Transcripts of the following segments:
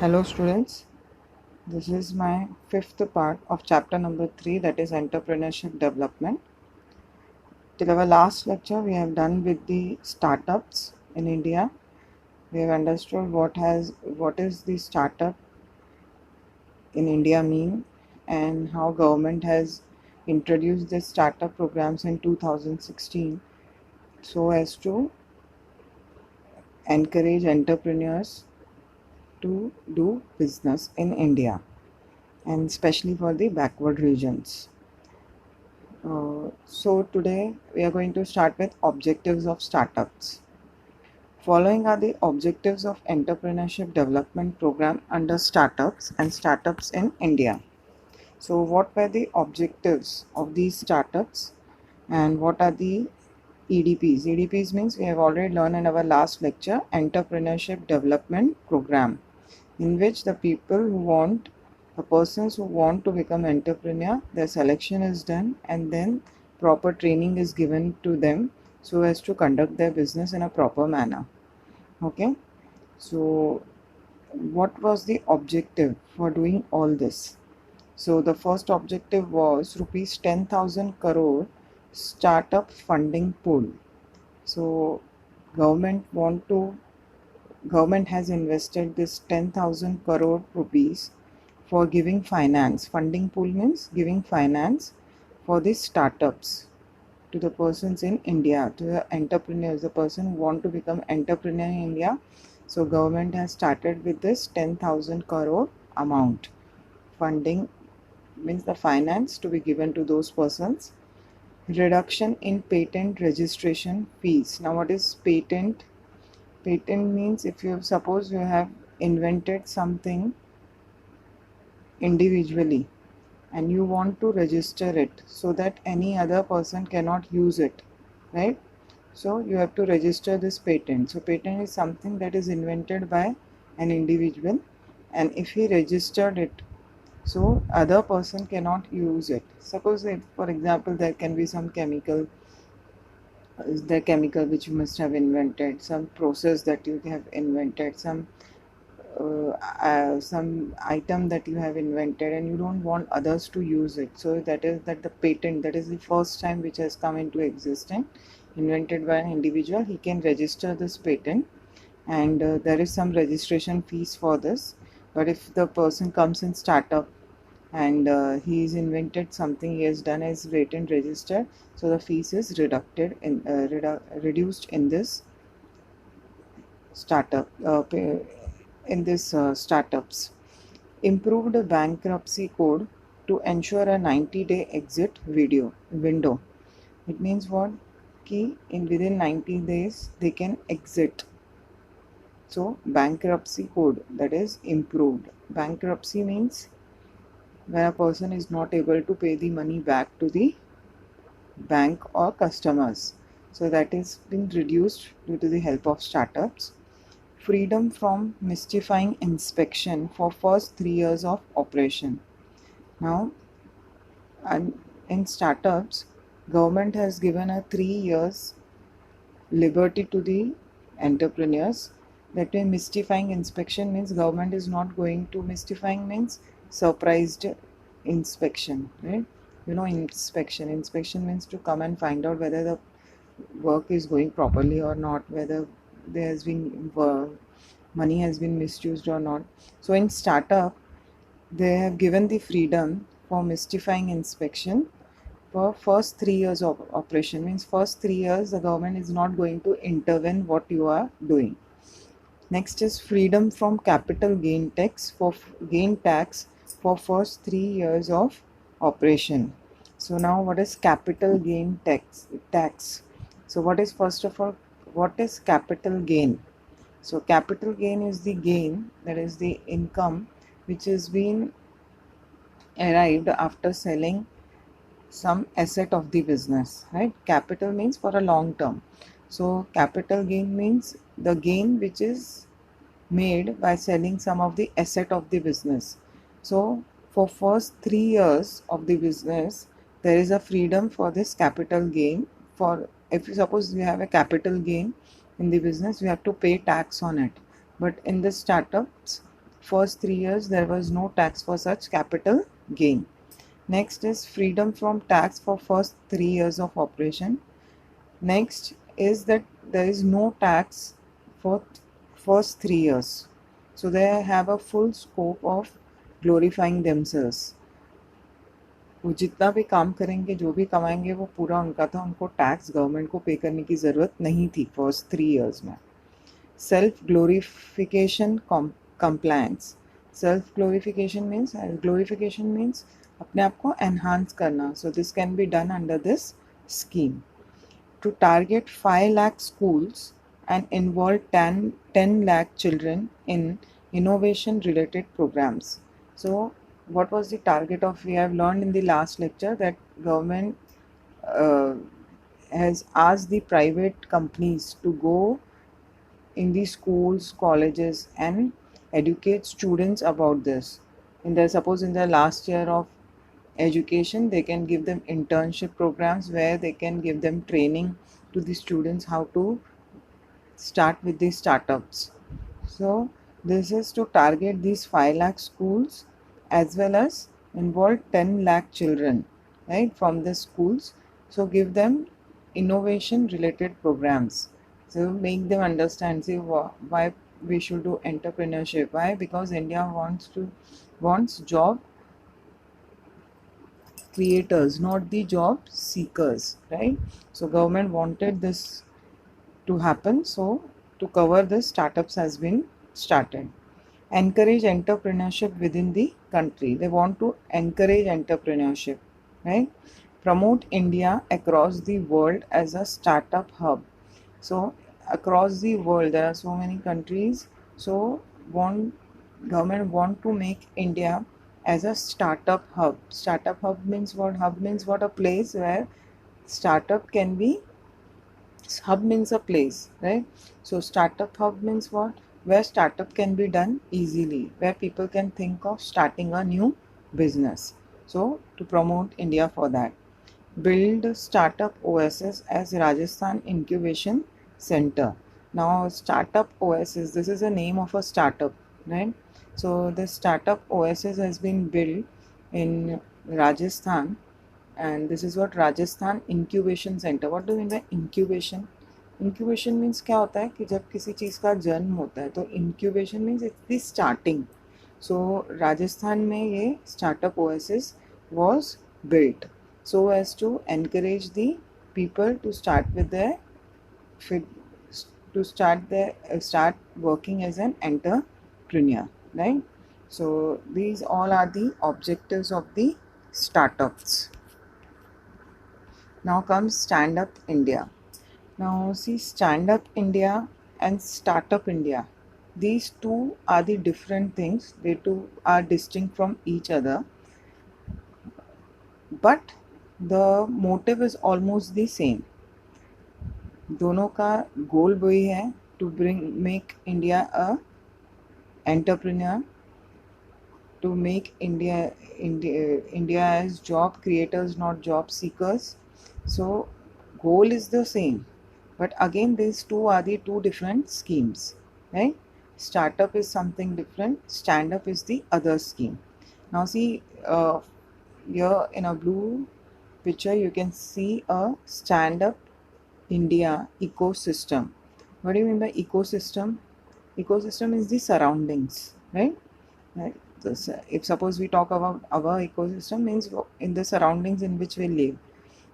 Hello students, this is my fifth part of chapter number 3, that is entrepreneurship development. Till our last lecture we have done with the startups in India. We have understood what is the startup in India mean and how government has introduced the startup programs in 2016 so as to encourage entrepreneurs to do business in India and especially for the backward regions. So today we are going to start with objectives of startups. Following are the objectives of entrepreneurship development program under startups and startups in India. So what were the objectives of these startups and what are the EDPs? EDPs means we have already learned in our last lecture, entrepreneurship development program, in which the persons who want to become entrepreneur, their selection is done and then proper training is given to them so as to conduct their business in a proper manner. Okay, so what was the objective for doing all this? So the first objective was rupees 10,000 crore startup funding pool. So government want to government has invested this 10,000 crore rupees for giving finance. Funding pool means giving finance for the startups to the persons in India, to the entrepreneurs, the person who want to become entrepreneur in India. So government has started with this 10,000 crore amount. Funding means the finance to be given to those persons. Reduction in patent registration fees. Now what is patent? Patent means if you suppose you have invented something individually and you want to register it so that any other person cannot use it, right? So you have to register this patent. So patent is something that is invented by an individual, and if he registered it, so other person cannot use it. Suppose if, for example, there can be some chemical, the chemical which you must have invented, some process that you have invented, some item that you have invented and you don't want others to use it, so that the patent, that is the first time which has come into existence, invented by an individual, he can register this patent, and there is some registration fees for this. But if the person comes in startup and he's invented something, he has done his patent registered, so the fees is reduced in this startup in this startups. Improved bankruptcy code to ensure a 90-day exit window. It means what? Key in within 90 days they can exit. So bankruptcy code, that is improved. Bankruptcy means when a person is not able to pay the money back to the bank or customers. So that is been reduced due to the help of startups. Freedom from mystifying inspection for first 3 years of operation. Now, and in startups, government has given a 3 years liberty to the entrepreneurs. That way, mystifying inspection means government is not going to, mystifying means surprised inspection, right? You know, inspection means to come and find out whether the work is going properly or not, whether there has been money has been misused or not. So in startup, they have given the freedom for mystifying inspection for first 3 years of operation. Means first 3 years the government is not going to intervene what you are doing. Next is freedom from capital gain tax for first 3 years of operation. So now what is capital gain tax? So what is, first of all, what is capital gain? So capital gain is the gain, that is the income which has been arrived after selling some asset of the business, right? Capital means for a long term. So capital gain means the gain which is made by selling some of the asset of the business. So for first 3 years of the business, there is a freedom for this capital gain. For if you suppose you have a capital gain in the business, you have to pay tax on it. But in the startups, first 3 years there was no tax for such capital gain. Next is freedom from tax for first 3 years of operation. Next is that there is no tax for first 3 years. So they have a full scope of glorifying themselves. वो जितना भी काम करेंगे, जो भी कमाएंगे, वो पूरा उनका था, उनको टैक्स गवर्नमेंट को पे करने की ज़रूरत नहीं थी फर्स्ट 3 years में. Self glorification compliance. Self glorification means अपने आप को एनहांस करना. So this can be done under this scheme. To target 5 lakh schools and involve 10 lakh children in innovation related programs. So what was the target of, we have learned in the last lecture that government has asked the private companies to go in the schools, colleges and educate students about this. Suppose in the last year of education, they can give them internship programs where they can give them training to the students how to start with these startups. So this is to target these 5 lakh schools as well as involve 10 lakh children, right, from the schools. So give them innovation related programs. So make them understand, see why we should do entrepreneurship. Why? Because India wants job creators, not the job seekers, right? So government wanted this to happen, so to cover this, startups has been started. Encourage entrepreneurship within the country. They want to encourage entrepreneurship, right? Promote India across the world as a startup hub. So across the world there are so many countries, so government want to make India as a startup hub. Startup hub means what? Hub means what? A place where startup can be. Hub means a place, right? So startup hub means what? Where startup can be done easily, where people can think of starting a new business. So to promote India for that. Build startup oasis as Rajasthan Incubation Center. Now startup oasis, this is the name of a startup, right? So the startup oasis has been built in Rajasthan, and this is what Rajasthan Incubation Center. What do you mean by incubation? Incubation means क्या होता है कि जब किसी चीज़ का जन्म होता है, तो incubation means it's the starting. So Rajasthan में ये startup oasis was built so as to encourage the people to start working as an entrepreneur, right? So these all are the objectives of the startups. Now comes Stand Up India. Now see, Stand Up India and Startup India, these two are the different things. They two are distinct from each other, but the motive is almost the same. दोनों का गोल वही है, to make India a entrepreneur, to make India as job creators, not job seekers. So goal is the same, but again these two are the two different schemes, right? Startup is something different, stand up is the other scheme. Now see, here in a blue picture you can see a Stand Up India ecosystem. What do you mean by ecosystem? Ecosystem is the surroundings, right? If suppose we talk about our ecosystem, means in the surroundings in which we live.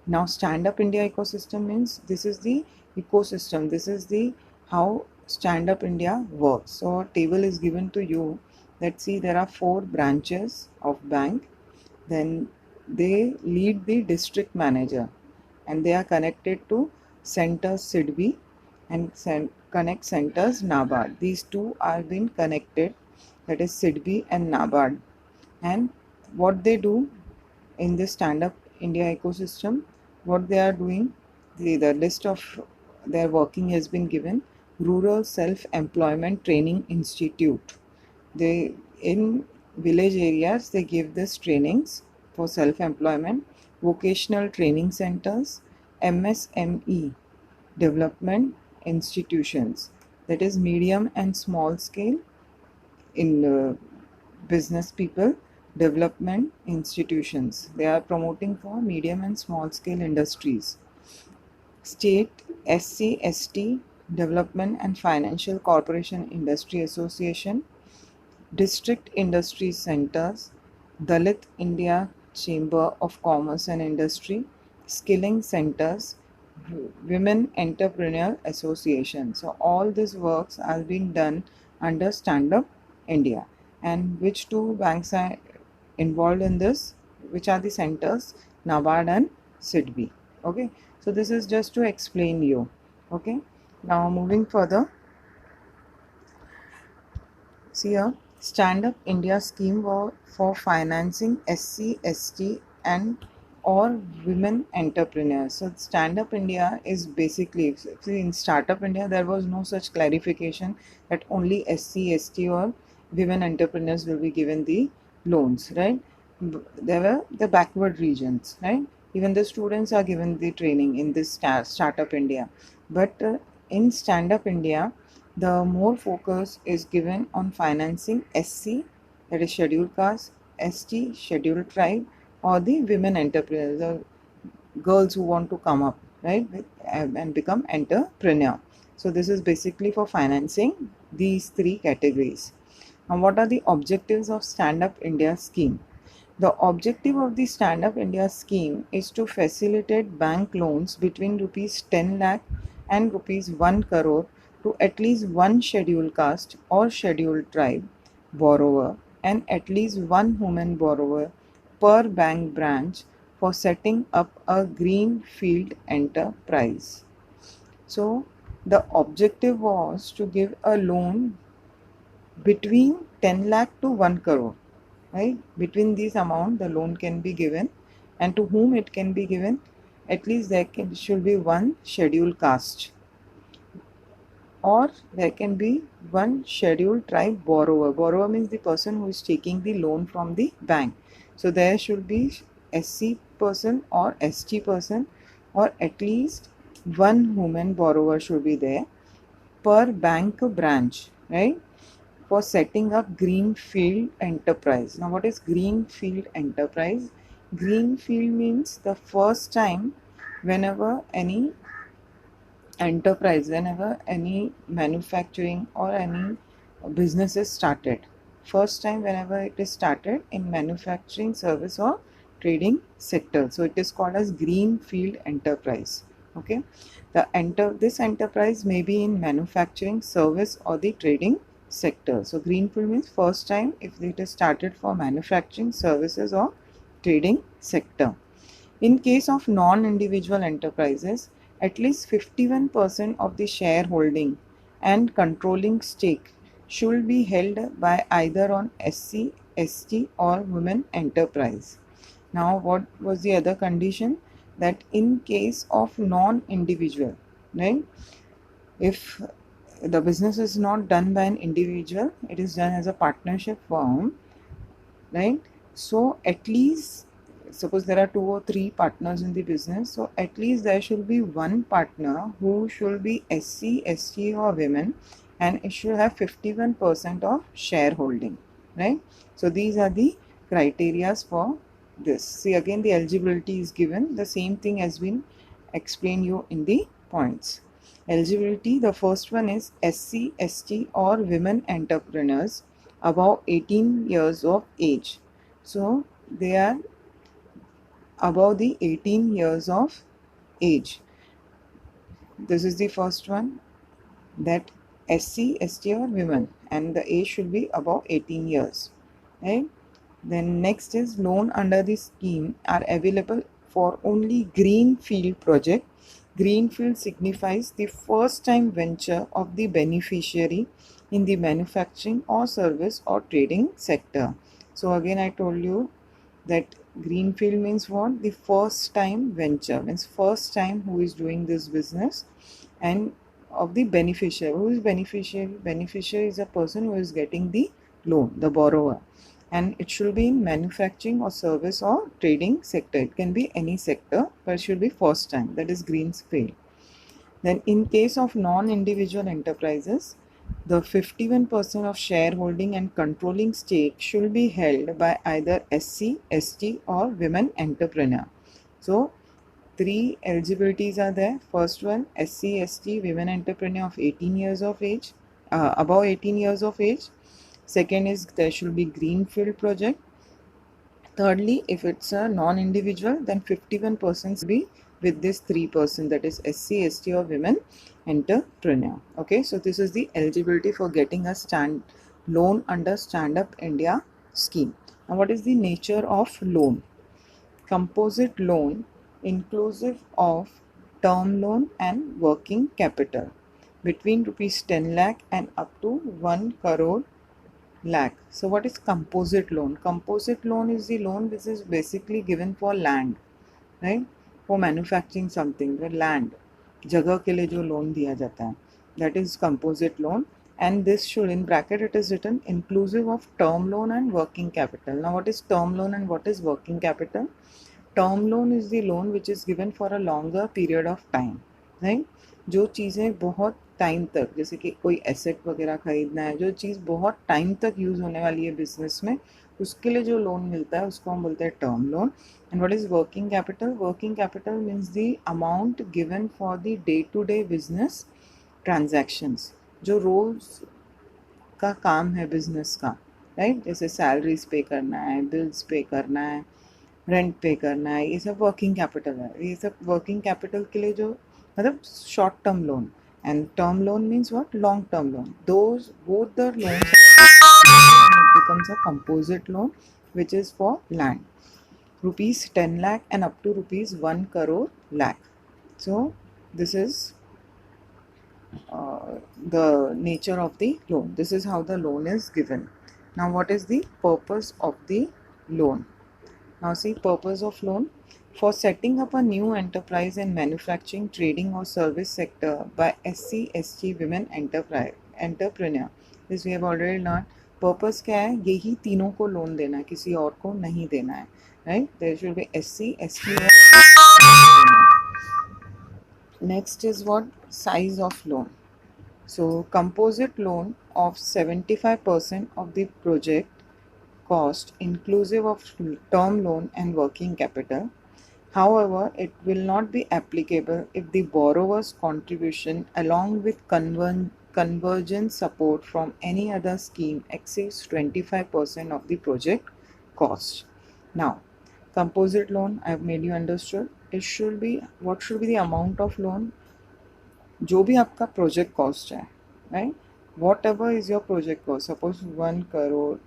Now Stand Up India ecosystem means this is the ecosystem, this is the how Stand Up India works. So a table is given to you. Let's see, there are 4 branches of bank, then they lead the district manager and they are connected to centers SIDBI and connect centers NABARD. These two are being connected, that is SIDBI and NABARD. And what they do in this Stand Up India ecosystem, what they are doing, the list of their working has been given. Rural Self-Employment Training Institute. They, in village areas, they give this trainings for self-employment. Vocational training centers, MSME development institutions, that is medium and small scale in business people development institutions. They are promoting for medium and small scale industries. State SC ST Development and Financial Corporation Industry Association, District Industry Centers, Dalit India Chamber of Commerce and Industry, Skilling Centers, Women Entrepreneur Association. So all this works are being done under Stand Up India. And which two banks are involved in this? Which are the centers? NABARD and SIDBI. Okay, so this is just to explain you. Okay, now moving further. See here, Stand Up India scheme for financing SC, ST and or women entrepreneurs. So Stand Up India is basically, see, in Startup India there was no such clarification that only SC, ST or women entrepreneurs will be given the loans, right? There were the backward regions, right? Even the students are given the training in this Startup India. But in Stand Up India, the more focus is given on financing SC, that is scheduled caste, ST, scheduled tribe, or the women entrepreneurs, the girls who want to come up, right, and become entrepreneur. So this is basically for financing these three categories. Now, what are the objectives of Stand Up India scheme? The objective of the Stand Up India scheme is to facilitate bank loans between rupees 10 lakh and rupees 1 crore to at least one scheduled caste or scheduled tribe borrower and at least one woman borrower per bank branch for setting up a greenfield enterprise. So the objective was to give a loan between 10 lakh to 1 crore, right? Between these amount the loan can be given, and to whom it can be given, at least should be one scheduled caste, or there can be one scheduled tribe borrower. Borrower means the person who is taking the loan from the bank. So there should be SC person or ST person, or at least one woman borrower should be there per bank branch, right? For setting up greenfield enterprise. Now what is greenfield enterprise? Greenfield means the first time whenever any enterprise, whenever any manufacturing or any business is started, first time whenever it is started in manufacturing, service or trading sector, so it is called as greenfield enterprise. Okay, this enterprise may be in manufacturing, service or the trading sector. So greenfield means first time if it is started for manufacturing, services or trading sector. In case of non-individual enterprises, at least 51% of the shareholding and controlling stake should be held by either on SC, ST or women enterprise. Now, what was the other condition? That in case of non-individual, right? If the business is not done by an individual, it is done as a partnership firm, right? So at least, suppose there are 2 or 3 partners in the business, so at least there should be one partner who should be SC, ST or women, and it should have 51% of shareholding, right? So these are the criterias for this. See, again the eligibility is given, the same thing has been explained you in the points. Eligibility, the first one is SC, ST or women entrepreneurs above 18 years of age. So they are above the 18 years of age. This is the first one, that SC, ST or women, and the age should be above 18 years, right? Then next is loan under the scheme are available for only greenfield project. Greenfield signifies the first time venture of the beneficiary in the manufacturing or service or trading sector. So again I told you that greenfield means what? The first time venture, means first time who is doing this business, and of the beneficiary. Who is beneficiary? Beneficiary is a person who is getting the loan, the borrower, and it should be in manufacturing or service or trading sector. It can be any sector, but it should be first time, that is greenfield. Then in case of non-individual enterprises, The 51% of shareholding and controlling stake should be held by either SC, ST or women entrepreneur. So three eligibilities are there. First one, SC, ST, women entrepreneur of 18 years of age, above 18 years of age. Second is there should be greenfield project. Thirdly, if it's a non-individual, then 51% will be with this 3%, that is SC, ST or women entrepreneur. Okay, so this is the eligibility for getting a loan under Stand Up India scheme. Now, what is the nature of loan? Composite loan inclusive of term loan and working capital between rupees 10 lakh and up to 1 crore lakh. So what is composite loan? Composite loan is the loan which is basically given for land, right? For manufacturing something, the land, जगह के लिए जो loan दिया जाता है, that is composite loan. And this should, in bracket it is written, inclusive of term loan and working capital. Now what is term loan and what is working capital? Term loan is the loan which is given for a longer period of time, right? जो चीज़ें बहुत time तक, जैसे कि कोई asset वगैरह खरीदना है, जो चीज़ बहुत टाइम तक यूज़ होने वाली है बिजनेस में, उसके लिए जो लोन मिलता है उसको हम बोलते हैं term loan. And what is working capital? Working capital means the amount given for the day to day business transactions, जो रोज़ का काम है बिजनेस का, राइट? जैसे सैलरीज पे करना है, बिल्स पे करना है, रेंट पे करना है, ये सब वर्किंग कैपिटल है. ये सब वर्किंग कैपिटल के लिए जो मतलब short term loan. And term loan means what? Long term loan. Those both the loans becomes a composite loan which is for land, rupees 10 lakh and up to rupees 1 crore lakh. So this is the nature of the loan. This is how the loan is given. Now what is the purpose of the loan? Now see, purpose of loan: for setting up a new enterprise in manufacturing, trading or service sector by SC, ST women entrepreneur. This we have already learned. Purpose क्या है? यही तीनों को loan देना है, किसी और को नहीं देना है, right? There should be SC, ST. Next is what? Size of loan. So composite loan of 75% of the project cost inclusive of term loan and working capital. However, it will not be applicable if the borrower's contribution along with convergence support from any other scheme exceeds 25% of the project cost. Now, composite loan, I have made you understood. It should be, what should be the amount of loan? जो भी आपका project cost है, right? Whatever is your project cost, suppose 1 crore,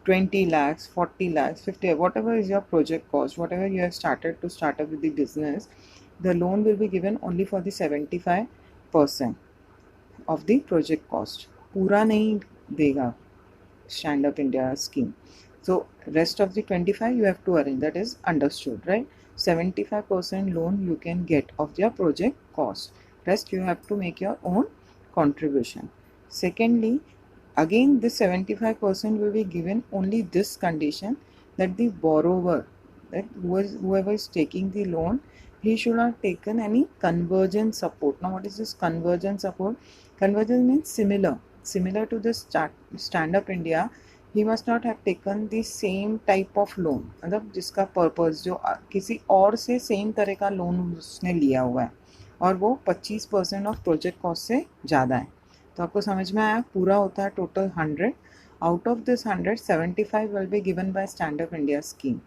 20 lakhs, 40 lakhs, 50, whatever is your project cost, whatever you have started to start up with the business, the loan will be given only for the 75% of the project cost. पूरा नहीं देगा Stand Up India scheme. So rest of the 25 you have to arrange. That is understood, right? 75% loan you can get of your project cost. Rest you have to make your own contribution. Secondly, again this 75% will be given only this condition, that the borrower, that whoever is taking the loan, he should not have taken any convergence support. Now what is this convergence support? Convergence means similar to the Stand Up India. He must not have taken the same type of loan, मतलब जिसका purpose जो किसी और से same तरह का loan उसने लिया हुआ है और वो 25% ऑफ प्रोजेक्ट कॉस्ट से ज़्यादा है. तो आपको समझ में आया? पूरा होता है total 100. Out of this 100, 75 will be given by Stand Up India scheme.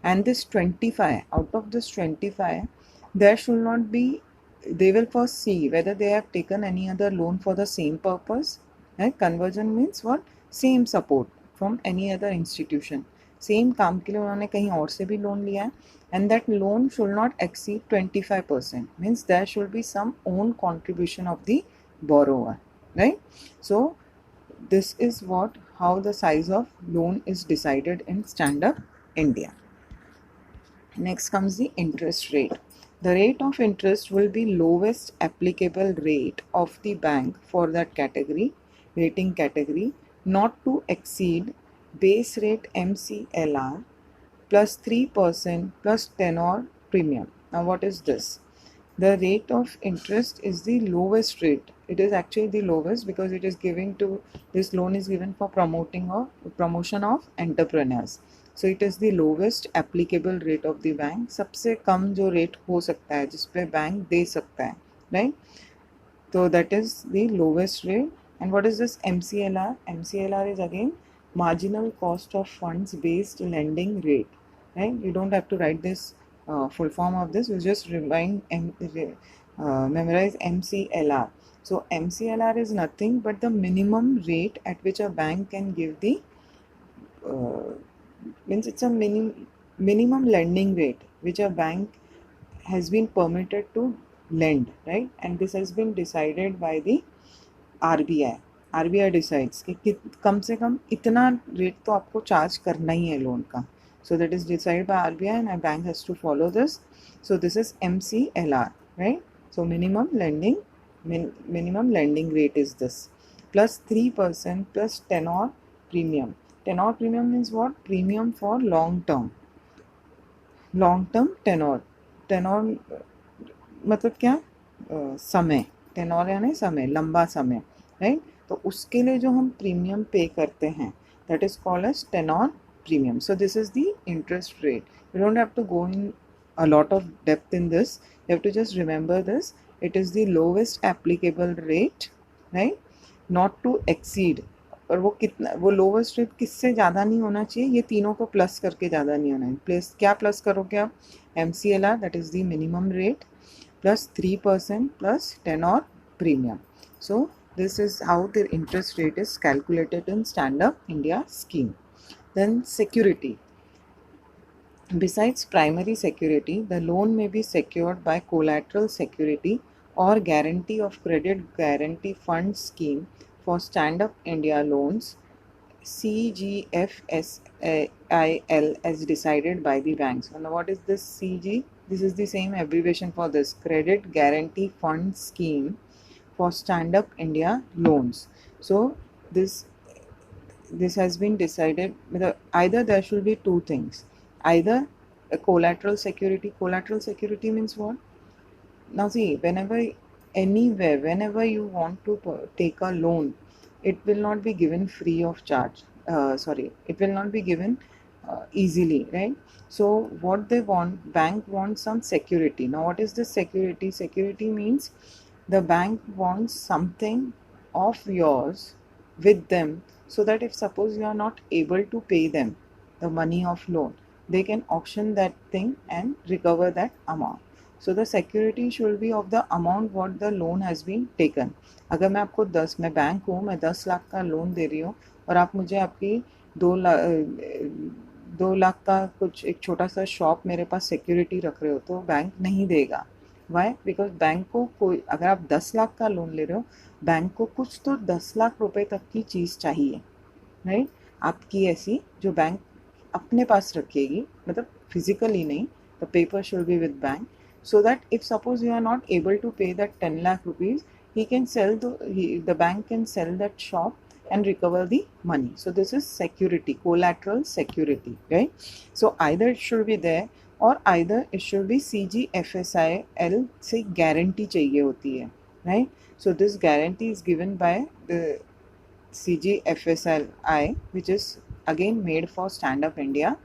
And this 25, out of this 25, there should not be, they will first see whether they have taken any other loan for the same purpose. Right? Conversion means what? Same support from any other institution. Same काम के लिए उन्होंने कहीं और से भी loan लिया है. And that loan should not exceed 25%. Means there should be some own contribution of the borrower. Right? So this is how the size of loan is decided in Stand Up India. Next comes the interest rate. The rate of interest will be lowest applicable rate of the bank for that category, rating category, not to exceed base rate MCLR plus 3% plus tenor premium. Now what is this? The rate of interest is the lowest rate. It is actually the lowest because it is giving to, this loan is given for promotion of entrepreneurs. So it is the lowest applicable rate of the bank. सबसे कम जो rate हो सकता है जिस पे bank दे सकता है, right? So that is the lowest rate. And what is this MCLR? MCLR is again marginal cost of funds based lending rate, right? You don't have to write this full form of this. You just memorize MCLR. So MCLR is nothing but the minimum rate at which a bank can give the means it's a minimum lending rate which a bank has been permitted to lend, right? And this has been decided by the RBI. RBI decides कि कम से कम इतना rate तो आपको charge करना ही है loan का. So that is decided by RBI and a bank has to follow this. So this is MCLR, right? So minimum lending rate is this, plus 3% plus tenor premium. Tenor premium means what? Premium for long term tenor. Tenor मतलब क्या? समय. Tenure यानी समय, लंबा समय, right? तो उसके लिए जो हम प्रीमियम पे करते हैं that is called as tenure premium. So this is the interest rate. You don't have to go in a lot of depth in this. You have to just remember this. It is the lowest applicable rate, right? Not to exceed. और वो कितना, वो lowest rate किससे ज़्यादा नहीं होना चाहिए, ये तीनों को प्लस करके ज़्यादा नहीं होना है. प्लस क्या प्लस करोगे आप? MCLR, that is the minimum rate, plus 3% plus tenor premium. So this is how the interest rate is calculated in Stand Up India scheme. Then security. Besides primary security, the loan may be secured by collateral security or guarantee of credit guarantee fund scheme for Stand Up India loans, CGFSIL, as decided by the banks. And what is this CG? This is the same abbreviation for this, Credit Guarantee Fund Scheme for Stand Up India loans. So this has been decided with either there should be two things, either a collateral security. Collateral security means what? Now see, whenever you want to take a loan, it will not be given free of charge. It will not be given easily, right? So what they want, bank wants some security. Now what is this security? Security means the bank wants something of yours with them, so that if suppose you are not able to pay them the money of loan, they can auction that thing and recover that amount. So the security should be of the amount what the loan has been taken. अगर मैं आपको मैं bank हूँ, मैं 10 लाख का loan दे रही हूँ और आप मुझे आपकी 2 लाख का कुछ एक छोटा सा शॉप मेरे पास सिक्योरिटी रख रहे हो, तो बैंक नहीं देगा. वाई? बिकॉज बैंक को कोई, अगर आप 10 लाख का लोन ले रहे हो, बैंक को कुछ तो 10 लाख रुपए तक की चीज़ चाहिए, राइट? आपकी ऐसी जो बैंक अपने पास रखेगी, मतलब फिजिकली नहीं, the paper should be with bank, so that if suppose you are not able to pay that 10 lakh rupees, the bank can sell that shop and recover the money. So this is security, collateral security, right? So either it should be there or either it should be CGFSIL से guarantee चाहिए होती है, right? So this guarantee is given by the CGFSI, which is again made for Stand Up India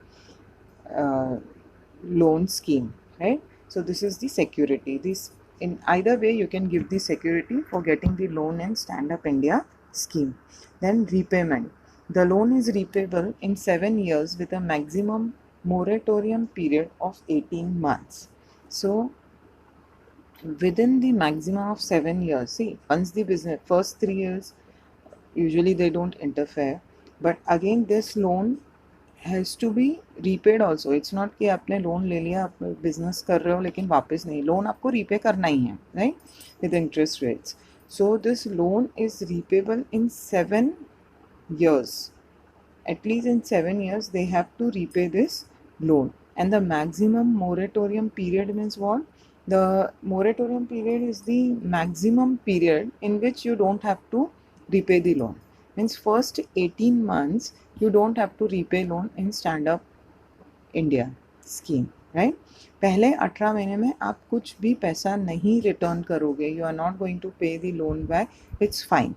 loan scheme, right? So this is the security. This, in either way you can give the security for getting the loan in Stand Up India scheme. Then repayment. The loan is repayable in 7 years with a maximum moratorium period of 18 months. So within the maximum of 7 years, see, once the business, first 3 years usually they don't interfere, but again this loan has to be repaid also. It's not कि आपने loan ले लिया, आप business कर रहे हो लेकिन वापस नहीं, लोन आपको रीपे करना ही है, right, with interest rates. So this loan is repayable in 7 years. At least in 7 years they have to repay this loan. And the maximum moratorium period means what? The moratorium period is the maximum period in which you don't have to repay the loan. Means first 18 months you don't have to repay loan in Stand Up India scheme, right. पहले 18 महीने में आप कुछ भी पैसा नहीं return करोगे, you are not going to pay the loan back, it's fine,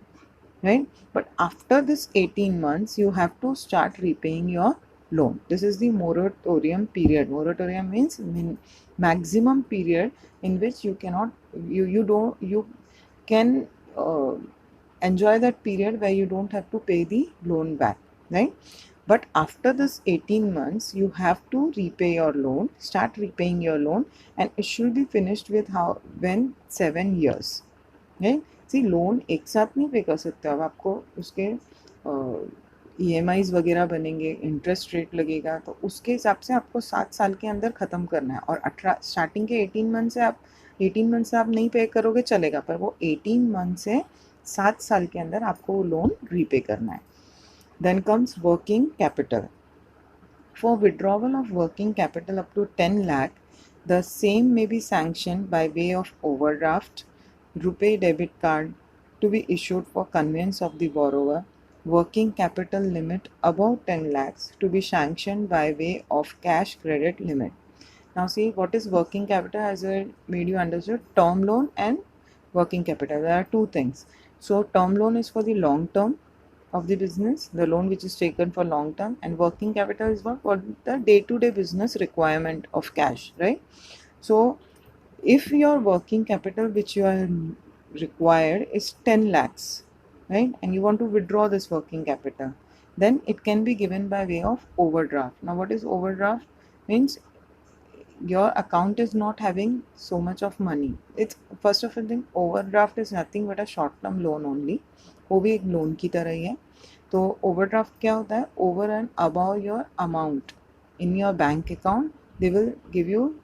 right? But after this 18 months you have to start repaying your loan. This is the moratorium period. Moratorium means maximum period in which you cannot, you can enjoy that period where you don't have to pay the loan back, right? But after this 18 months you have to repay your loan, start repaying your loan, and it should be finished with how when 7 years, right? See loan एक साथ नहीं पे कर सकते, अब आपको उसके EMIs वगैरह बनेंगे, इंटरेस्ट रेट लगेगा, तो उसके हिसाब से आपको 7 साल के अंदर ख़त्म करना है। और 18 स्टार्टिंग के 18 मंथ से आप नहीं पे करोगे चलेगा, पर वो 18 मंथ से 7 साल के अंदर आपको वो लोन रीपे करना है। Then comes working capital. For withdrawal of working capital up to 10 lakh, the same may be sanctioned by way of overdraft, RuPay debit card to be issued for convenience of the borrower, working capital limit above 10 lakhs to be sanctioned by way of cash credit limit. Now see, what is working capital? As I made you understood, term loan and working capital, there are two things. So term loan is for the long term of the business, the loan which is taken for long term, and working capital is what for the day-to-day business requirement of cash, right? So if your working capital which you are required is 10 lakhs, right, and you want to withdraw this working capital, then it can be given by way of overdraft. Now what is overdraft? Means your account is not having so much of money. It's first of all thing, overdraft is nothing but a short term loan only, वो भी एक loan की तरह ही है। तो overdraft क्या होता है? Over and above your amount in your bank account, they will give you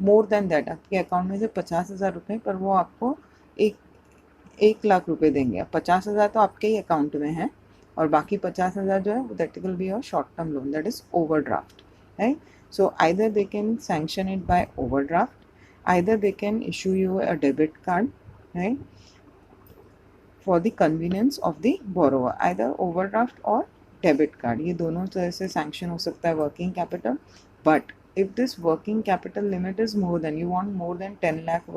more than that. आपके अकाउंट में से 50,000 रुपये, पर वो आपको 1 लाख रुपए देंगे। अब 50,000 तो आपके ही अकाउंट में है, और बाकी 50,000 जो है that will be your short term loan, that is overdraft, right? So either they can sanction it by overdraft, either they can issue you a debit card, right, for the convenience of the borrower, either overdraft or debit card. ये दोनों तरह से sanction हो सकता है working capital. But if this working capital limit is more than, you want more than 10 lakh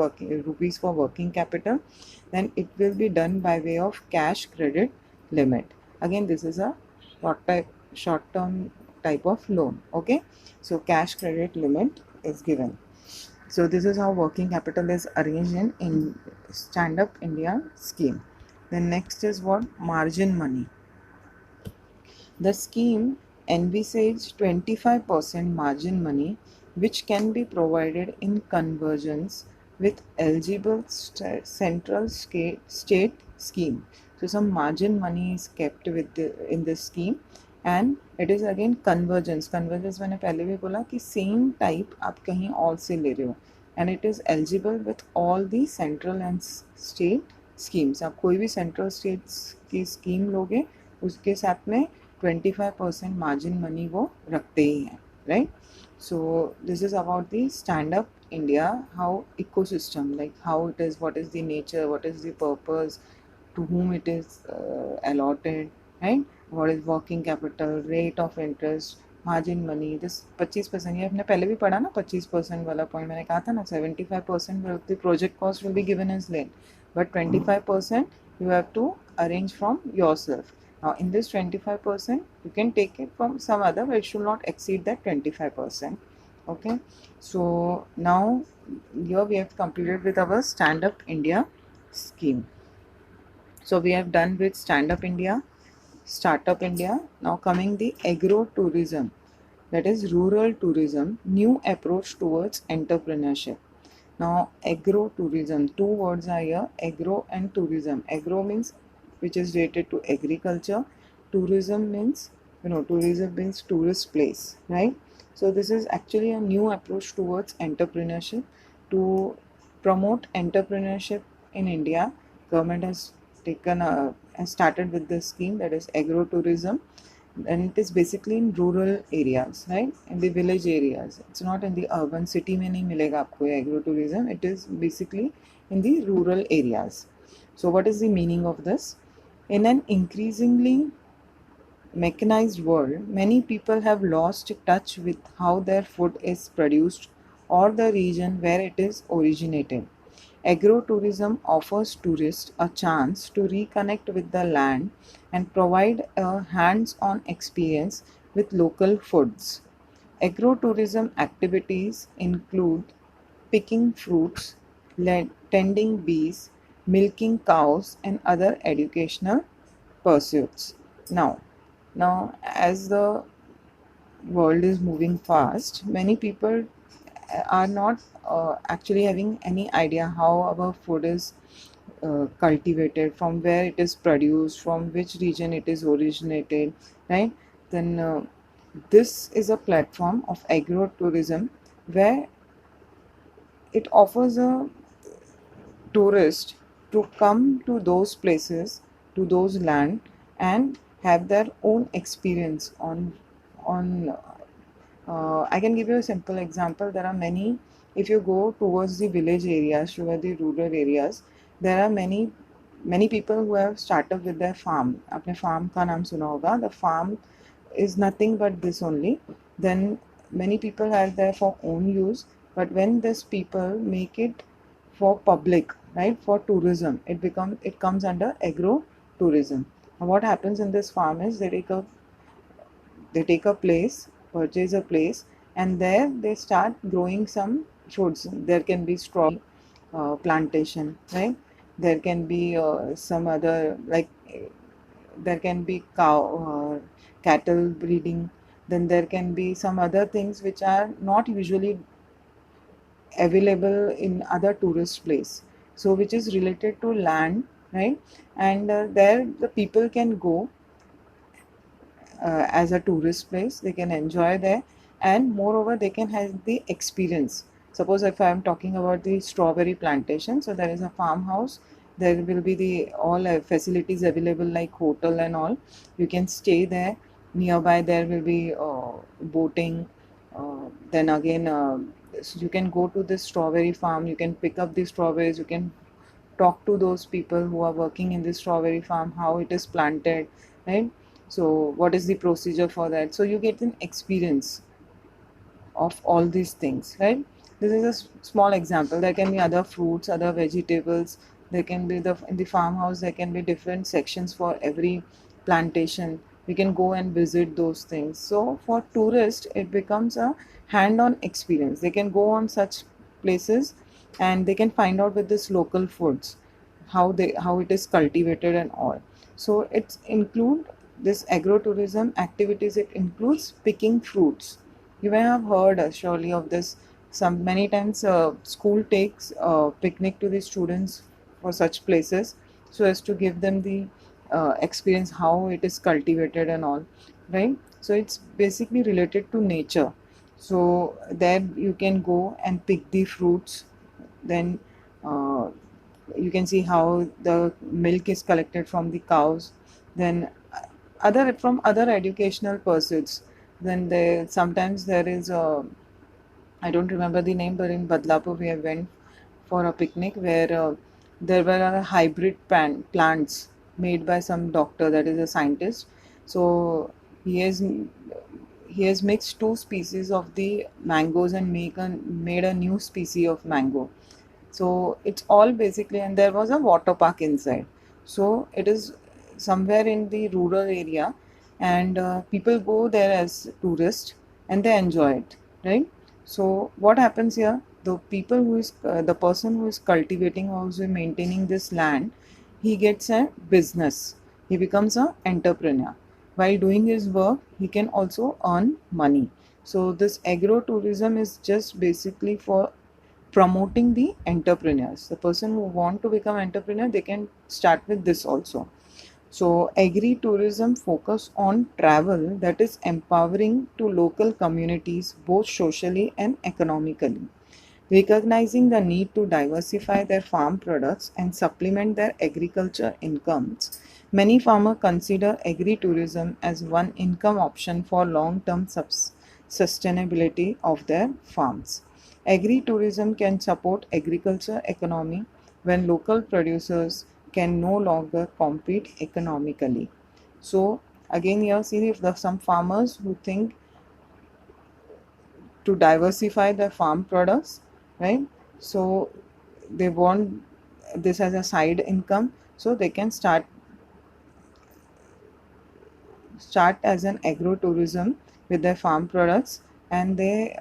rupees for working capital, then it will be done by way of cash credit limit. Again, this is a short term type of loan, okay? So cash credit limit is given. So this is how working capital is arranged in Stand Up India scheme. Then next is what? Margin money. The scheme envisages 25% margin money which can be provided in conversions with eligible central state scheme. So some margin money is kept in this scheme, and it is again convergence. मैंने पहले भी बोला कि same type आप कहीं और से ले रहे हो, and it is eligible with all the central and state schemes. आप कोई भी central states की स्कीम लोगे उसके साथ में 25% मार्जिन मनी वो रखते ही हैं, right? So this is about the stand up India, how ecosystem, like how it is, what is the nature, what is the purpose, to whom it is allotted, right? What is working capital, rate of interest, margin money, this 25%, ये हमने पहले भी पढ़ा ना, 25% वाला point मैंने कहा था ना, 75% of the project cost will be given as loan, but 25% you have to arrange from yourself. Now in this 25% you can take it from some other, but it should not exceed that 25%, okay? So now here we have completed with our Stand Up India scheme. So we have done with Stand Up India, Startup India. Now coming the agro tourism, that is rural tourism, new approach towards entrepreneurship. Now agro tourism, two words are here, agro and tourism. Agro means which is related to agriculture. Tourism means, tourism means tourist place, right? So this is actually a new approach towards entrepreneurship. To promote entrepreneurship in India, government has started with this scheme, that is agro-tourism, and it is basically in rural areas, right, in the village areas. It's not in the urban city में नहीं मिलेगा आपको ये agro-tourism, it is basically in the rural areas. So what is the meaning of this? In an increasingly mechanized world, many people have lost touch with how their food is produced or the region where it is originated. Agrotourism offers tourists a chance to reconnect with the land and provide a hands on experience with local foods. Agrotourism activities include picking fruits, tending bees, milking cows, and other educational pursuits. Now, as the world is moving fast, many people are not actually having any idea how our food is cultivated, from where it is produced, from which region it is originated, right? Then this is a platform of agrotourism where it offers a tourist to come to those places, to those land, and have their own experience on I can give you a simple example. There are many, if you go towards the village areas, towards the rural areas, there are many people who have started with their farm. आपने farm का नाम सुना होगा. The farm is nothing but this only. Then many people are there for own use, but when this people make it for public, right, for tourism, it comes under agro tourism. What happens in this farm is they take a place, purchase a place, and there they start growing some foods. There can be strawberry plantation, right? There can be some other, like there can be cattle breeding. Then there can be some other things which are not usually available in other tourist place. So which is related to land, right? And there the people can go as a tourist place. They can enjoy there, and moreover they can have the experience. Suppose if I am talking about the strawberry plantation, so there is a farmhouse, there will be the all facilities available like hotel and all. You can stay there. Nearby there will be boating. Then again so you can go to this strawberry farm, you can pick up the strawberries, you can talk to those people who are working in this strawberry farm, how it is planted, right? So what is the procedure for that? So you get an experience of all these things, right? This is a small example. There can be other fruits, other vegetables. There can be in the farmhouse there can be different sections for every plantation. We can go and visit those things. So for tourists it becomes a hand-on experience. They can go on such places and they can find out with this local foods how it is cultivated and all. So it's include this agrotourism activities. It includes picking fruits. You may have heard surely of this. Some many times school takes picnic to the students for such places, so as to give them the experience how it is cultivated and all, right? So it's basically related to nature. So there you can go and pick the fruits. Then you can see how the milk is collected from the cows. Then other from other educational pursuits. Then there sometimes there is a, I don't remember the name, but in Badlapur we have went for a picnic where there were hybrid plants made by some doctor, that is a scientist. So he has he has mixed two species of the mangoes and made a new species of mango. So it's all basically, and there was a water park inside. So it is somewhere in the rural area, and people go there as tourists and they enjoy it, right? So what happens here? The people who is the person who is cultivating or who is maintaining this land, he gets a business. He becomes an entrepreneur. While doing his work, he can also earn money. So this agro tourism is just basically for promoting the entrepreneurs. The person who want to become entrepreneur, they can start with this also. So agri-tourism focus on travel that is empowering to local communities both socially and economically. Recognizing the need to diversify their farm products and supplement their agriculture incomes, many farmers consider agri-tourism as one income option for long-term sustainability of their farms. Agri-tourism can support agriculture economy when local producers can no longer compete economically. So Again, here see if there are some farmers who think to diversify their farm products, right? So they want this as a side income, so they can start as an agro-tourism with their farm products, and they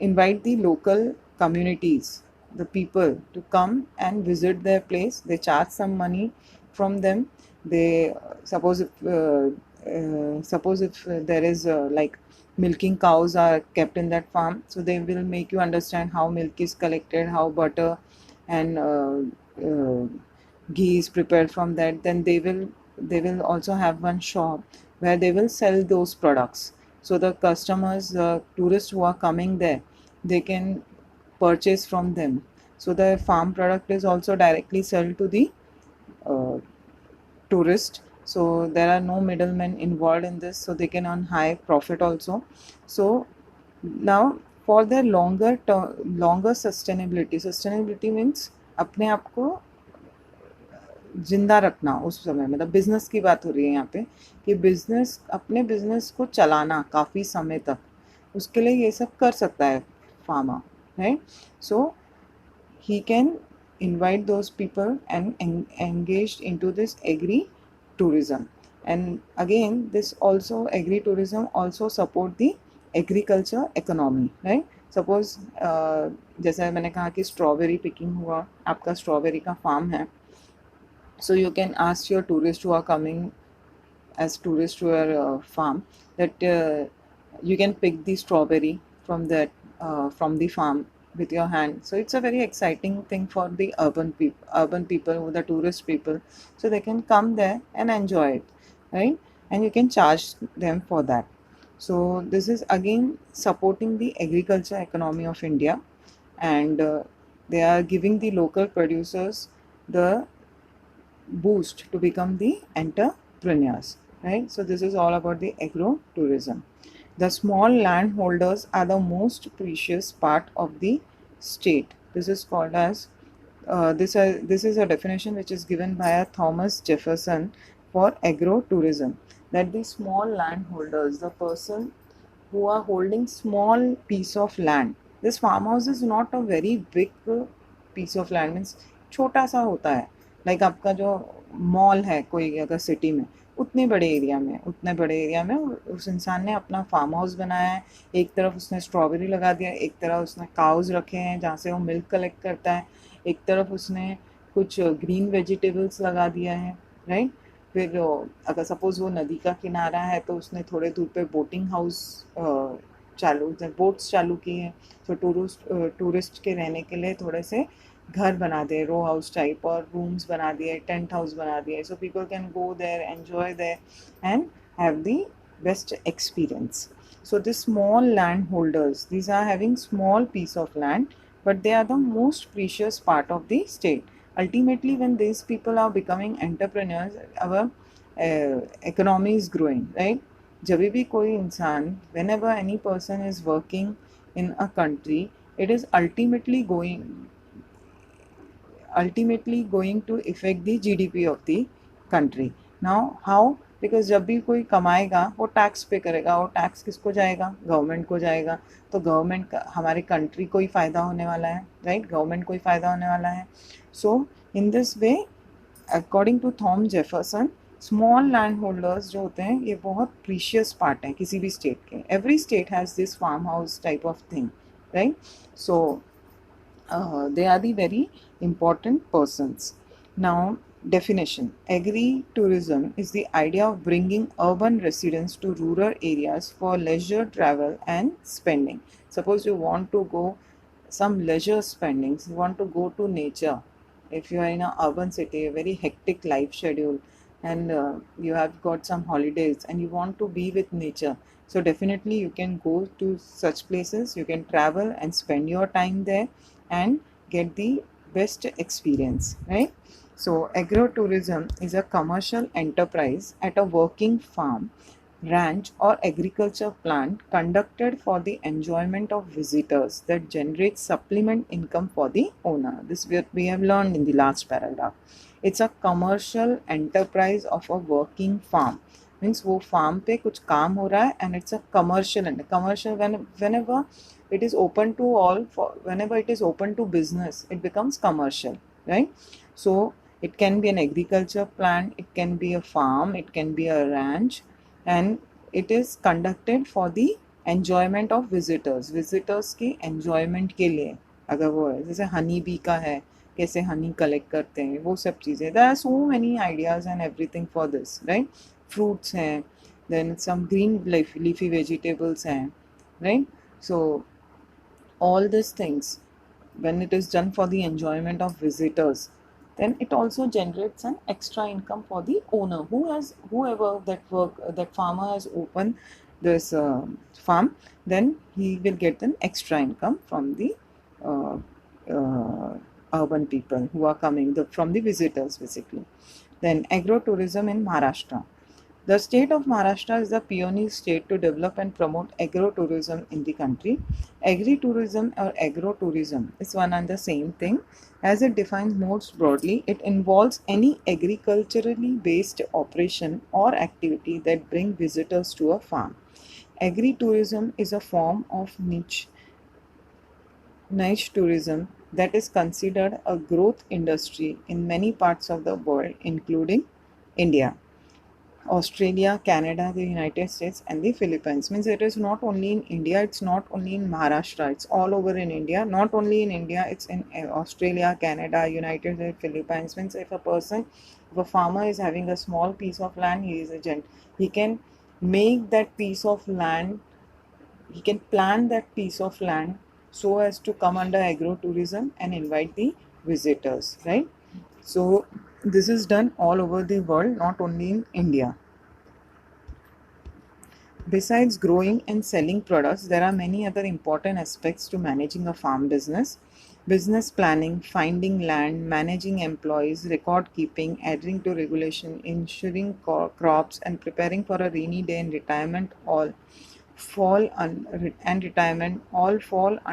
invite the local communities, the people, to come and visit their place. They charge some money from them. They suppose if there is like milking cows are kept in that farm, so they will make you understand how milk is collected, how butter and uh, ghee is prepared from that. Then they will also have one shop where they will sell those products, so the customers, the tourists who are coming there, they can purchase from them. So the farm product is also directly sold to the uh, tourist, so there are no middlemen involved in this, so they can earn high profit also. So now for their longer sustainability means अपने आप को जिंदा रखना उस समय, मतलब business की बात हो रही है यहाँ पे, कि बिजनेस, अपने बिजनेस को चलाना काफ़ी समय तक, उसके लिए ये सब कर सकता है farmer, right? So he can invite those people and engaged into this agri tourism. And again, this also agri tourism also support the agriculture economy, right? Suppose जैसे मैंने कहा कि स्ट्रॉबेरी पिकिंग हुआ, आपका स्ट्रॉबेरी का फार्म है, so you can ask your tourists who are coming as tourists to your farm that you can pick the strawberry from the farm with your hand. So it's a very exciting thing for the urban people, the tourist people, so they can come there and enjoy it, right? And you can charge them for that. So this is again supporting the agriculture economy of India, and they are giving the local producers the boost to become the entrepreneurs, right? So this is all about the agro tourism. The small landholders are the most precious part of the state. This is called as this is a definition which is given by a Thomas Jefferson for agro tourism, that the small landholders, the person who are holding small piece of land. This farmhouse is not a very big piece of land, means छोटा सा होता है, like आपका जो mall है कोई अगर city में, उतने बड़े एरिया में उस इंसान ने अपना फार्म हाउस बनाया है। एक तरफ उसने स्ट्रॉबेरी लगा दिया, एक तरफ उसने काउज रखे हैं जहाँ से वो मिल्क कलेक्ट करता है, एक तरफ उसने कुछ ग्रीन वेजिटेबल्स लगा दिया है, राइट? फिर अगर सपोज़ वो नदी का किनारा है तो उसने थोड़े दूर पे बोटिंग हाउस बोट्स चालू की हैं, तो टूरिस्ट के रहने के लिए थोड़े से घर बना दे, रो हाउस टाइप, और रूम्स बना दिए, टेंट हाउस बना दिए, so people can go there, enjoy there and have the best experience. So the small landholders, these are having small piece of land, but they are the most precious part of the state. Ultimately, when these people are becoming entrepreneurs, our economy is growing, right? जब भी कोई इंसान, whenever any person is working in a country, it is ultimately going to affect the GDP of the country. Now how? Because जब भी कोई कमाएगा वो tax पे करेगा, वो टैक्स किसको जाएगा? गवर्नमेंट को जाएगा, तो गवर्नमेंट का, हमारे कंट्री को ही फ़ायदा होने वाला है, राइट? गवर्नमेंट को ही फ़ायदा होने वाला है. So in this way, according to Thom Jefferson, small land holders जो होते हैं ये बहुत प्रीशियस पार्ट है किसी भी स्टेट के. Every state has this farm house type of thing, right? So they are the very important persons. Now, definition: agri-tourism is the idea of bringing urban residents to rural areas for leisure travel and spending. Suppose you want to go some leisure spendings, you want to go to nature. If you are in an urban city, a very hectic life schedule, and you have got some holidays and you want to be with nature, so definitely you can go to such places, you can travel and spend your time there and get the best experience, right? So agrotourism is a commercial enterprise at a working farm, ranch or agriculture plant conducted for the enjoyment of visitors that generates supplement income for the owner. This we have learned in the last paragraph. It's a commercial enterprise of a working farm, means वो farm पे कुछ काम हो रहा है and it's a commercial and commercial whenever it is open to all for whenever it is open to business it becomes commercial, right? So it can be an agriculture plant, it can be a farm, it can be a ranch, and it is conducted for the enjoyment of visitors की enjoyment के लिए अगर वो है, जैसे honey bee का है, कैसे हनी कलेक्ट करते हैं, वो सब चीज़ें. There are so many ideas and everything for this, right? Fruits हैं, then some green leafy vegetables हैं, right? So all these things, when it is done for the enjoyment of visitors, then it also generates an extra income for the owner whoever that farmer has opened this farm. Then he will get an extra income from the uh, uh, urban people who are coming from the visitors basically. Then agrotourism in Maharashtra. The state of Maharashtra is the pioneer state to develop and promote agrotourism in the country. Agritourism or agrotourism is one and the same thing. As it defines most broadly, it involves any agriculturally based operation or activity that bring visitors to a farm. Agritourism is a form of niche tourism that is considered a growth industry in many parts of the world, including India, Australia, Canada, the United States, and the Philippines. Means it is not only in India, it's not only in Maharashtra, it's all over in India. Not only in India, it's in Australia, Canada, United States, Philippines. Means if a farmer is having a small piece of land, he is a gent. He can make that piece of land, he can plan that piece of land so as to come under agrotourism and invite the visitors, right? So this is done all over the world, not only in India. Besides growing and selling products, there are many other important aspects to managing a farm business. Business planning, finding land, managing employees, record keeping, adhering to regulation, ensuring crops, and preparing for a rainy day and retirement all fall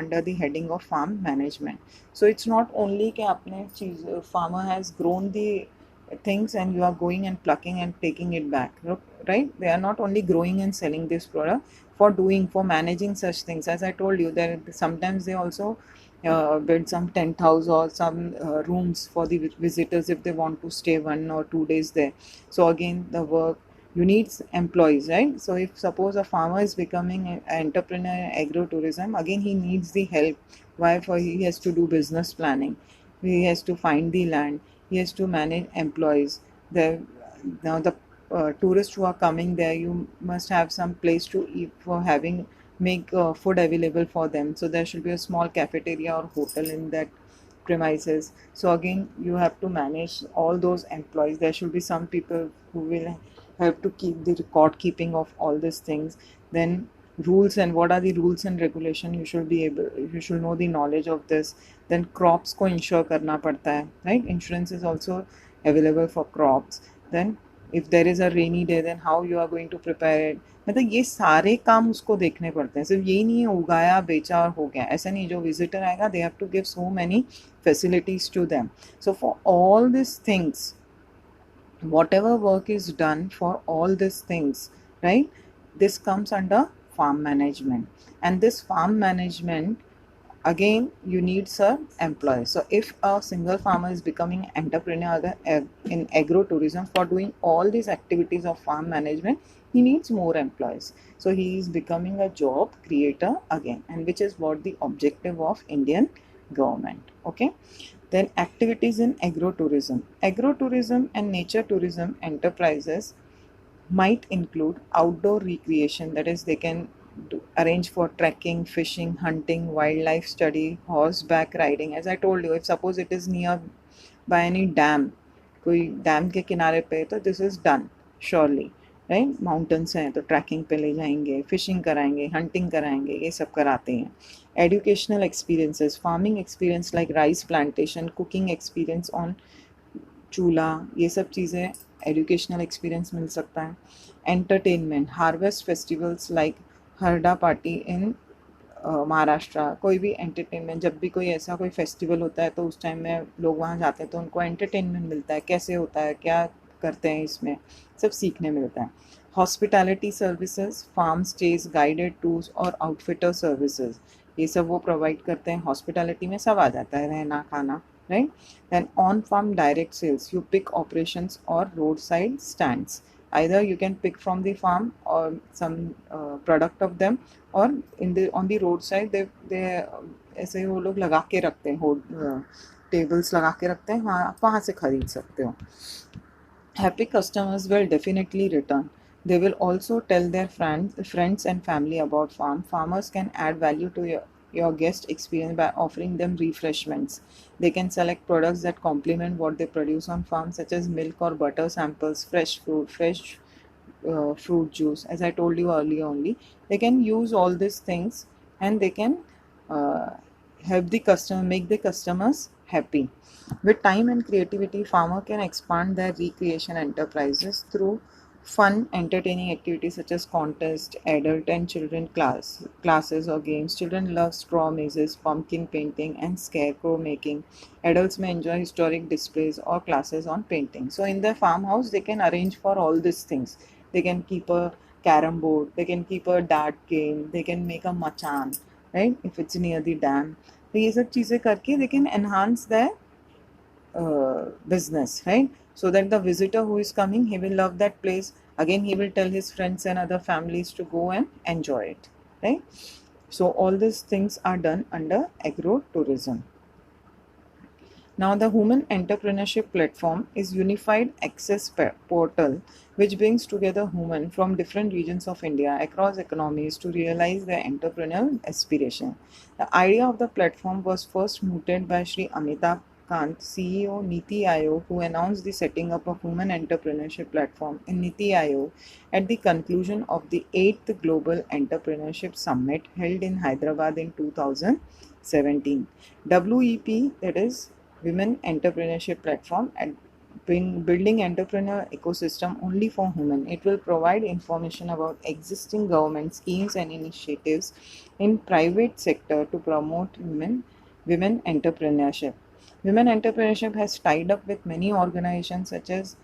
under the heading of farm management. So it's not only कि आपने चीज farmer has grown the things and you are going and plucking and taking it back, right? They are not only growing and selling this product, for managing such things. As I told you, that sometimes they also build some tent house or some rooms for the visitors if they want to stay 1 or 2 days there. So again, the work, you need employees, right? So if suppose a farmer is becoming an entrepreneur in agrotourism, again he needs the help. Why? For he has to do business planning, he has to find the land, he has to manage employees. Now the tourists who are coming there, you must have some place to eat, for having make food available for them. So there should be a small cafeteria or hotel in that premises. So again, you have to manage all those employees. There should be some people who will have to keep the record keeping of all these things. Then rules, and what are the rules and regulation, you should know the knowledge of this. Then crops को insure करना पड़ता है, right? Insurance is also available for crops. Then if there is a rainy day, then how you are going to prepare it. मतलब ये सारे काम उसको देखने पड़ते हैं. सिर्फ यही नहीं है उगाया बेचा और हो गया, ऐसा नहीं. जो विजिटर आएगा, they have to give so many facilities to them. So for all these things, whatever work is done for all these things, right, this comes under farm management. And this farm management, again, you need some employees. So if a single farmer is becoming entrepreneur in agrotourism, for doing all these activities of farm management, he needs more employees. So he is becoming a job creator again, and which is what the objective of Indian government. Okay. Then activities in agrotourism. Agrotourism and nature tourism enterprises might include outdoor recreation, that is, they can arrange for trekking, fishing, hunting, wildlife study, horseback riding. As I told you, if suppose it is near by any dam, कोई dam के किनारे पे, तो this is done surely, right? Mountains हैं तो trekking पे ले जाएंगे, फिशिंग कराएंगे, हंटिंग कराएंगे, ये सब कराते हैं. Educational experiences, farming experience like rice plantation, cooking experience on चूल्हा, ये सब चीज़ें एजुकेशनल एक्सपीरियंस मिल सकता है. Entertainment, harvest festivals like Harda party इन महाराष्ट्र. कोई भी एंटरटेनमेंट, जब भी कोई ऐसा कोई फेस्टिवल होता है तो उस टाइम में लोग वहाँ जाते हैं तो उनको एंटरटेनमेंट मिलता है, कैसे होता है, क्या करते हैं, इसमें सब सीखने मिलता है. Hospitality services, farm stage, guided tours और आउटफिटर सर्विसेज, ये सब वो प्रोवाइड करते हैं. हॉस्पिटैलिटी में सब आ जाता है, रहना खाना, right. Then on farm direct sales, you pick operations और road side stands. either you can pick from the farm or some product of them, or in the on the roadside they ऐसे वो लोग लगा के रखते हैं, tables लगा के रखते हैं, वहाँ आप वहाँ से खरीद सकते हो. Happy customers will definitely return. They will also tell their friends and family about farm. Farmers can add value to your guest experience by offering them refreshments. They can select products that complement what they produce on farm, such as milk or butter samples, fresh fruit, fresh fruit juice. As I told you earlier only, they can use all these things, and they can uh, help the customer, make the customers happy. With time and creativity, farmer can expand their recreation enterprises through fun, entertaining activities such as contests, adult and children classes or games. Children love straw mazes, pumpkin painting, and scarecrow making. Adults may enjoy historic displays or classes on painting. So in their farmhouse, they can arrange for all these things. They can keep a carom board, they can keep a dart game, they can make a machan, right, if it's near the dam. तो ये सब चीज़ें करके they can enhance their business, right? So that the visitor who is coming, he will love that place. Again, he will tell his friends and other families to go and enjoy it, right? So all these things are done under agro-tourism. Now, the Women Entrepreneurship Platform is unified access portal which brings together women from different regions of India across economies to realize their entrepreneurial aspiration. The idea of the platform was first mooted by Sri Amitabh Kant, CEO Niti Aayog, who announced the setting up of Women Entrepreneurship Platform in Niti Aayog at the conclusion of the 8th Global Entrepreneurship Summit held in Hyderabad in 2017. WEP, that is Women Entrepreneurship Platform, and building entrepreneur ecosystem only for women. It will provide information about existing government schemes and initiatives in private sector to promote women entrepreneurship. Women entrepreneurship has tied up with many organizations such as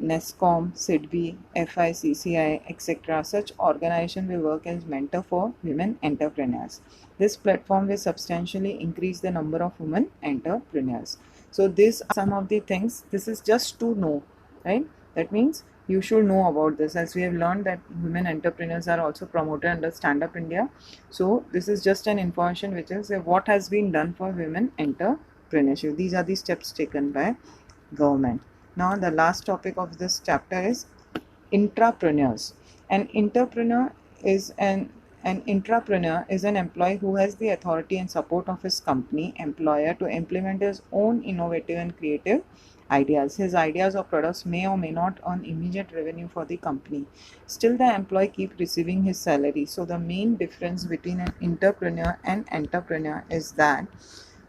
NESCOM, SIDBI, FICCI, etc. Such organizations will work as mentor for women entrepreneurs. This platform will substantially increase the number of women entrepreneurs. So these are some of the things. This is just to know, right? That means you should know about this, as we have learned that women entrepreneurs are also promoted under Stand Up India. So this is just an information which is what has been done for women entrepreneurship. These are the steps taken by government. Now the last topic of this chapter is intrapreneurs. An entrepreneur is an intrapreneur is an employee who has the authority and support of his company employer to implement his own innovative and creative ideas. His ideas or products may or may not earn immediate revenue for the company. Still, the employee keeps receiving his salary. So the main difference between an entrepreneur and entrepreneur is that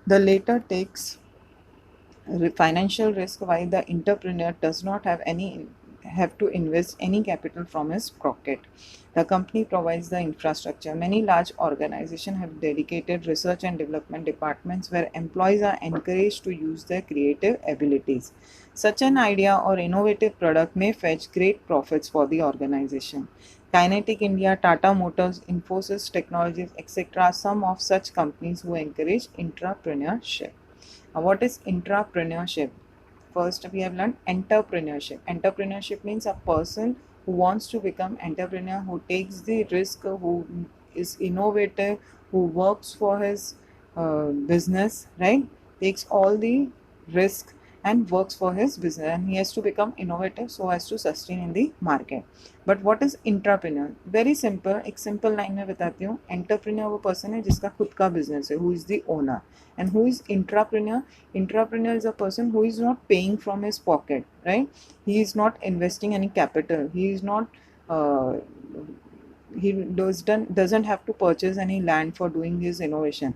the latter takes financial risk while the entrepreneur does not have to invest any capital from his pocket. The company provides the infrastructure. Many large organizations have dedicated research and development departments where employees are encouraged to use their creative abilities. Such an idea or innovative product may fetch great profits for the organization. Kinetic India, Tata Motors, Infosys Technologies, etc. are some of such companies who encourage entrepreneurship. Now, what is intrapreneurship? First, we have learned entrepreneurship. Entrepreneurship means a person who wants to become entrepreneur, who takes the risk, who is innovative, who works for his business, right? Takes all the risk and works for his business, and he has to become innovative so as to sustain in the market. But what is intrapreneur? Very simple. एक simple line में बताती हूँ. Entrepreneur वो person है जिसका खुद का business है, who is the owner. And who is intrapreneur? Intrapreneur is a person who is not paying from his pocket, right? He is not investing any capital. He is not he doesn't have to purchase any land for doing his innovation.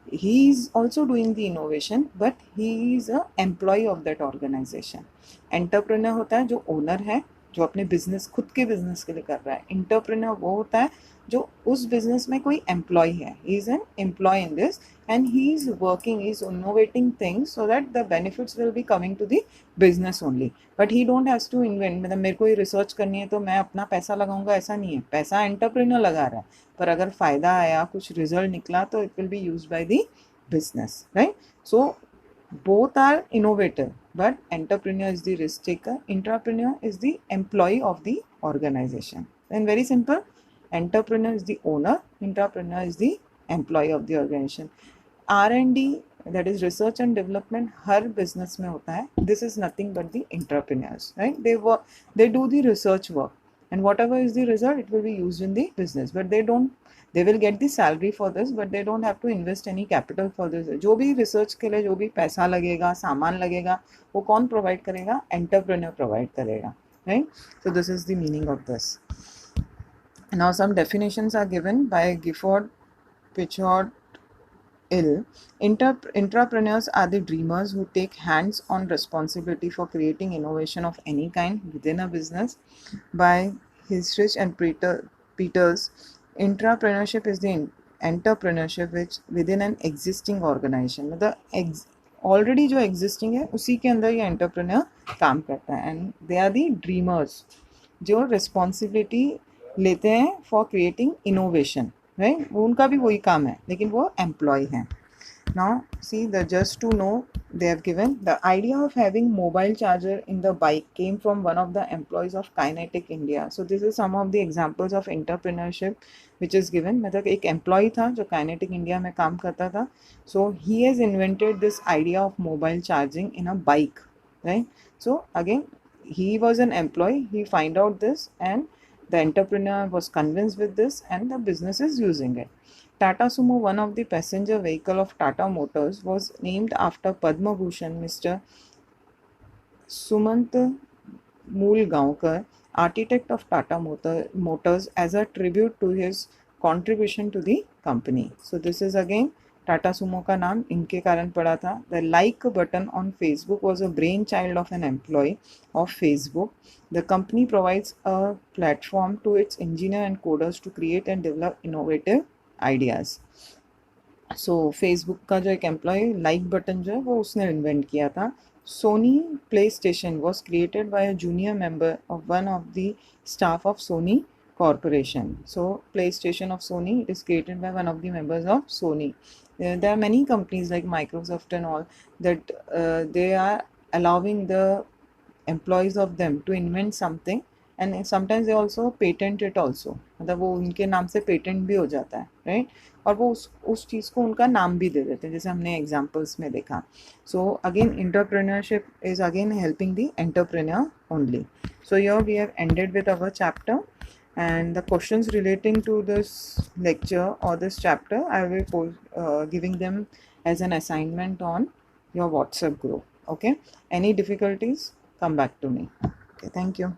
He is also doing the innovation, but he is a employee of that organization. Entrepreneur होता है जो owner है, जो अपने business खुद के business के लिए कर रहा है. Entrepreneur वो होता है जो उस बिजनेस में कोई एम्प्लॉय है, he is an employ in this and he is working, he is innovating things so that the benefits will be coming to the business only, but he don't has to invent, मतलब मेरे को ही research करनी है तो मैं अपना पैसा लगाऊंगा, ऐसा नहीं है, पैसा एंटरप्रेन्योर लगा रहा है, पर अगर फायदा आया, कुछ रिजल्ट निकला तो it will be used by the business, right? So both are innovative, but entrepreneur is the risk taker, intrapreneur is the employee of the organization. And very simple, entrepreneur is the owner, intrapreneur is the employee of the organization. R&D, that is research and development, her business में होता है. This is nothing but the entrepreneurs, right? They do the research work, and whatever is the result, it will be used in the business, but they will get the salary for this, but they don't have to invest any capital for this. जो भी research के लिए जो भी पैसा लगेगा, सामान लगेगा, वो कौन provide करेगा? Entrepreneur provide करेगा, right? So this is the meaning of this. Now some definitions are given by Gifford Pichot Ill. Intrapreneurs are the dreamers who take hands-on responsibility for creating innovation of any kind within a business. By Hilsrich and Peters, intrapreneurship is the entrepreneurship which within an existing organization. मतलब already जो existing है उसी के अंदर ये entrepreneur काम करता है, and they are the dreamers जो रिस्पॉन्सिबिलिटी लेते हैं फॉर क्रिएटिंग इनोवेशन, राइट? वो उनका भी वही काम है, लेकिन वो एम्प्लॉय हैं. Now see, the just to know, they have given the idea of having mobile charger in the bike came from one of the employees of Kinetic India. So this is some of the examples of entrepreneurship which is given. मतलब एक employee था जो Kinetic India में काम करता था. So he has invented this idea of mobile charging in a bike, right? So again, he was an employee, he find out this, and the entrepreneur was convinced with this, and the business is using it. Tata Sumo, one of the passenger vehicle of Tata Motors, was named after Padma Bhushan Mr. Sumant Moolgaonkar, architect of Tata Motors, as a tribute to his contribution to the company. So this is again Tata Sumo का नाम इनके कारण पड़ा था. The like button on Facebook was a brain child of an employ of Facebook. The company provides a platform to its engineer and coders to create and develop innovative ideas. So Facebook का जो एक employ like button जो है वो उसने invent किया था. Sony PlayStation was created by a junior member of one of the staff of Sony corporation. So PlayStation of Sony, it is created by one of the members of Sony. There are many companies like Microsoft and all that they are allowing the employees of them to invent something, and sometimes they also patent it also. मतलब वो उनके नाम से patent भी हो जाता है, right? और वो उस चीज़ को उनका नाम भी दे देते हैं, जैसे हमने एग्जांपल्स में देखा. So again entrepreneurship is again helping the entrepreneur only. So here we have ended with our chapter, and the questions relating to this lecture or this chapter I will post giving them as an assignment on your WhatsApp group. Okay, any difficulties, come back to me. Okay, thank you.